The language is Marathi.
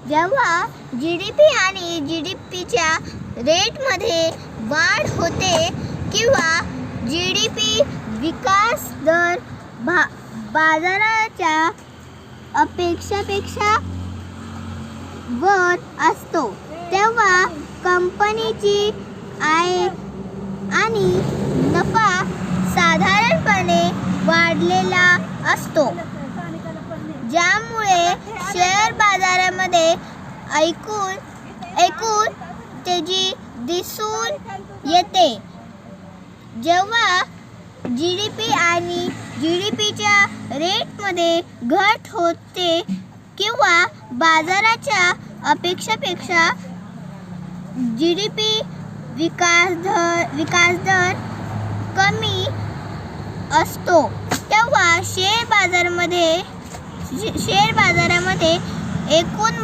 जेव्हा GDP आणि GDPच्या रेटमध्ये वाढ होते किंवा GDP विकास दर बाजाराच्या अपेक्षेपेक्षा वर असतो, तेव्हा कंपनीची आय आणि नफा साधारणपणे वाढलेला असतो, ज्यामुळे शेअर बाजारामध्ये एकूण तेजी दिसून येते. जेव्हा GDP आणि GDPच्या रेटमध्ये घट होते किंवा बाजाराच्या अपेक्षेपेक्षा GDP विकास दर कमी असतो, तेव्हा शेअर बाजारामध्ये एकूण